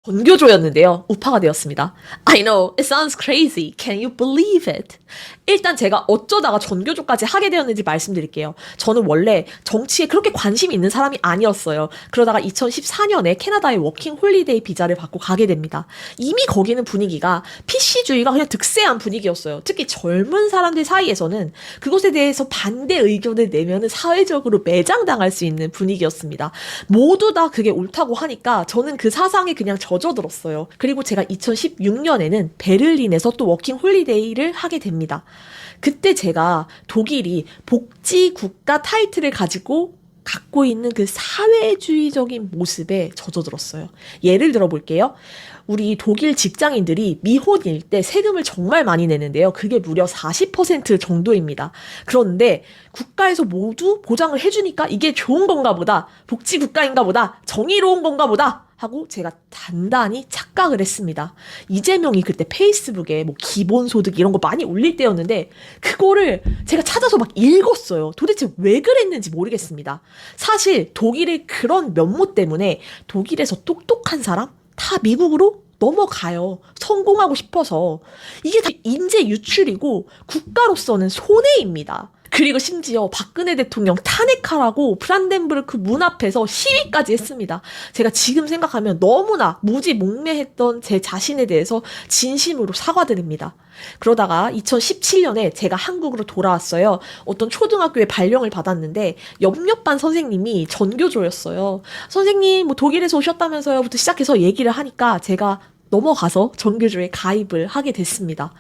전교조였는데요. 우파가 되었습니다. I know, it sounds crazy. Can you believe it? 일단 제가 어쩌다가 전교조까지 하게 되었는지 말씀드릴게요. 저는 원래 정치에 그렇게 관심이 있는 사람이 아니었어요. 그러다가 2014년에 캐나다의 워킹 홀리데이 비자를 받고 가게 됩니다. 이미 거기는 분위기가 PC주의가 그냥 득세한 분위기였어요. 특히 젊은 사람들 사이에서는 그것에 대해서 반대 의견을 내면은 사회적으로 매장당할 수 있는 분위기였습니다. 모두 다 그게 옳다고 하니까 저는 그 사상에 그냥 젖어들었어요. 그리고 제가 2016년에는 베를린에서 또 워킹 홀리데이를 하게 됩니다. 그때 제가 독일이 복지 국가 타이틀을 갖고 있는 그 사회주의적인 모습에 젖어들었어요. 예를 들어 볼게요. 우리 독일 직장인들이 미혼일 때 세금을 정말 많이 내는데요. 그게 무려 40% 정도입니다. 그런데 국가에서 모두 보장을 해주니까 이게 좋은 건가 보다, 복지 국가인가 보다, 정의로운 건가 보다 하고 제가 단단히 착각을 했습니다. 이재명이 그때 페이스북에 뭐 기본소득 이런 거 많이 올릴 때였는데 그거를 제가 찾아서 막 읽었어요. 도대체 왜 그랬는지 모르겠습니다. 사실 독일의 그런 면모 때문에 독일에서 똑똑한 사람 다 미국으로 넘어가요. 성공하고 싶어서. 이게 다 인재 유출이고 국가로서는 손해입니다. 그리고 심지어 박근혜 대통령 탄핵하라고 프란덴부르크 문 앞에서 시위까지 했습니다. 제가 지금 생각하면 너무나 무지몽매했던 제 자신에 대해서 진심으로 사과드립니다. 그러다가 2017년에 제가 한국으로 돌아왔어요. 어떤 초등학교에 발령을 받았는데 옆반 선생님이 전교조였어요. 선생님 뭐 독일에서 오셨다면서요 부터 시작해서 얘기를 하니까 제가 넘어가서 전교조에 가입을 하게 됐습니다.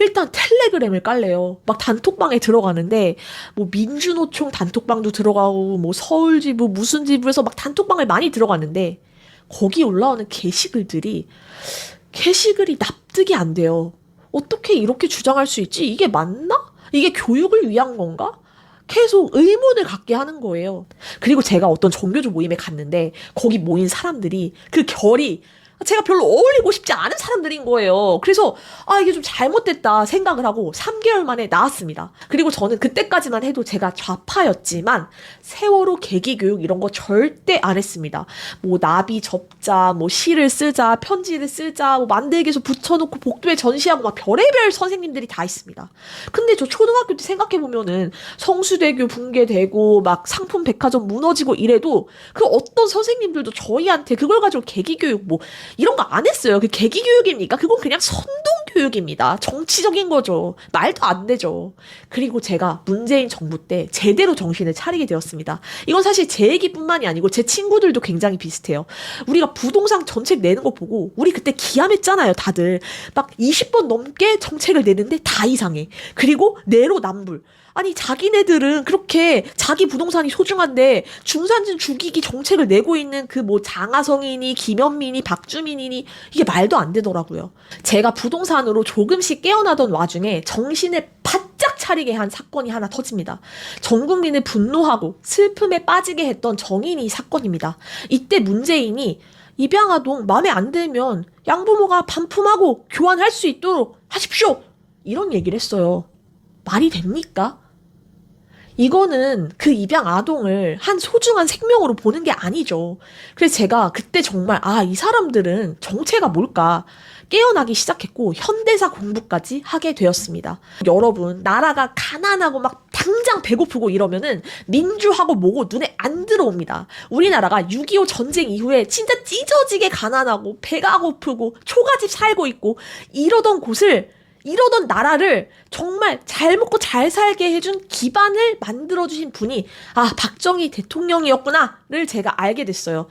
일단 텔레그램을 깔래요. 막 단톡방에 들어가는데 뭐 민주노총 단톡방도 들어가고 뭐 서울지부 무슨 지부에서 막 단톡방을 많이 들어갔는데 거기 올라오는 게시글이 납득이 안 돼요. 어떻게 이렇게 주장할 수 있지? 이게 맞나? 이게 교육을 위한 건가? 계속 의문을 갖게 하는 거예요. 그리고 제가 어떤 전교조 모임에 갔는데 거기 모인 사람들이 그 결이 제가 별로 어울리고 싶지 않은 사람들인 거예요. 그래서 이게 좀 잘못됐다 생각을 하고 3개월 만에 나왔습니다. 그리고 저는 그때까지만 해도 제가 좌파였지만 세월호 계기교육 이런 거 절대 안 했습니다. 뭐 나비 접자, 뭐 시를 쓰자, 편지를 쓰자, 뭐 만들기에서 붙여놓고 복도에 전시하고 막 별의별 선생님들이 다 있습니다. 근데 저 초등학교 때 생각해보면은 성수대교 붕괴되고 막 상품 백화점 무너지고 이래도 그 어떤 선생님들도 저희한테 그걸 가지고 계기교육 뭐 이런 거 안 했어요. 그 계기교육입니까? 그건 그냥 선동교육입니다. 정치적인 거죠. 말도 안 되죠. 그리고 제가 문재인 정부 때 제대로 정신을 차리게 되었습니다. 이건 사실 제 얘기뿐만이 아니고 제 친구들도 굉장히 비슷해요. 우리가 부동산 정책 내는 거 보고 우리 그때 기함했잖아요. 다들 막 20번 넘게 정책을 내는데 다 이상해. 그리고 내로남불. 아니 자기네들은 그렇게 자기 부동산이 소중한데 중산층 죽이기 정책을 내고 있는 그 뭐 장하성이니 김현민이 박주민이니 이게 말도 안 되더라고요. 제가 부동산으로 조금씩 깨어나던 와중에 정신을 바짝 차리게 한 사건이 하나 터집니다. 전 국민을 분노하고 슬픔에 빠지게 했던 정인이 사건입니다. 이때 문재인이 입양아동 마음에 안 들면 양부모가 반품하고 교환할 수 있도록 하십시오. 이런 얘기를 했어요. 말이 됩니까? 이거는 그 입양 아동을 한 소중한 생명으로 보는 게 아니죠. 그래서 제가 그때 정말 이 사람들은 정체가 뭘까 깨어나기 시작했고 현대사 공부까지 하게 되었습니다. 여러분 나라가 가난하고 막 당장 배고프고 이러면은 민주하고 뭐고 눈에 안 들어옵니다. 우리나라가 6.25 전쟁 이후에 진짜 찢어지게 가난하고 배가 고프고 초가집 살고 있고 이러던 나라를 정말 잘 먹고 잘 살게 해준 기반을 만들어주신 분이 박정희 대통령이었구나를 제가 알게 됐어요.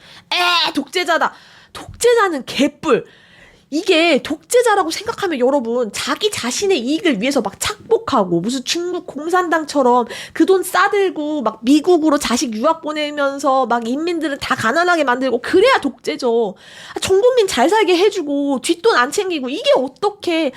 독재자다. 독재자는 개뿔. 이게 독재자라고 생각하면 여러분 자기 자신의 이익을 위해서 막 착복하고 무슨 중국 공산당처럼 그 돈 싸들고 막 미국으로 자식 유학 보내면서 막 인민들을 다 가난하게 만들고 그래야 독재죠. 전 국민 잘 살게 해주고 뒷돈 안 챙기고 이게 어떻게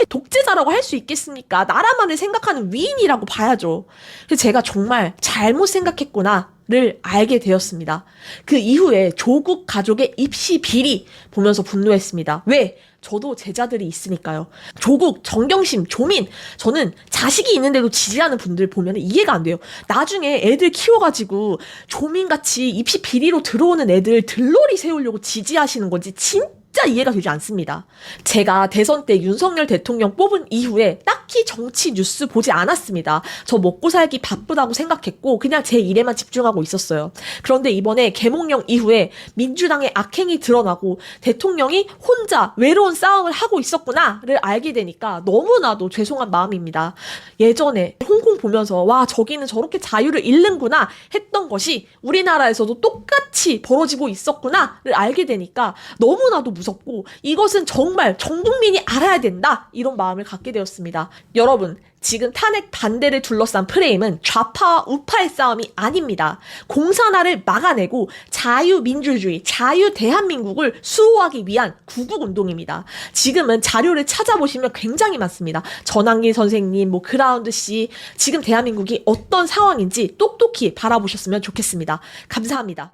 독재자라고 할 수 있겠습니까? 나라만을 생각하는 위인이라고 봐야죠. 그래서 제가 정말 잘못 생각했구나 를 알게 되었습니다. 그 이후에 조국 가족의 입시 비리 보면서 분노했습니다. 왜? 저도 제자들이 있으니까요. 조국, 정경심, 조민, 저는 자식이 있는데도 지지하는 분들 보면 이해가 안 돼요. 나중에 애들 키워가지고 조민같이 입시 비리로 들어오는 애들 들러리 세우려고 지지하시는 건지 진짜 이해가 되지 않습니다. 제가 대선 때 윤석열 대통령 뽑은 이후에 딱히 정치 뉴스 보지 않았습니다. 저 먹고 살기 바쁘다고 생각했고 그냥 제 일에만 집중하고 있었어요. 그런데 이번에 계몽령 이후에 민주당의 악행이 드러나고 대통령이 혼자 외로운 싸움을 하고 있었구나를 알게 되니까 너무나도 죄송한 마음입니다. 예전에 홍콩 보면서 와 저기는 저렇게 자유를 잃는구나 했던 것이 우리나라에서도 똑같이 벌어지고 있었구나를 알게 되니까 너무나도 무섭고 이것은 정말 전 국민이 알아야 된다 이런 마음을 갖게 되었습니다. 여러분 지금 탄핵 반대를 둘러싼 프레임은 좌파와 우파의 싸움이 아닙니다. 공산화를 막아내고 자유민주주의, 자유대한민국을 수호하기 위한 구국운동입니다. 지금은 자료를 찾아보시면 굉장히 많습니다. 전환길 선생님, 그라운드 씨, 지금 대한민국이 어떤 상황인지 똑똑히 바라보셨으면 좋겠습니다. 감사합니다.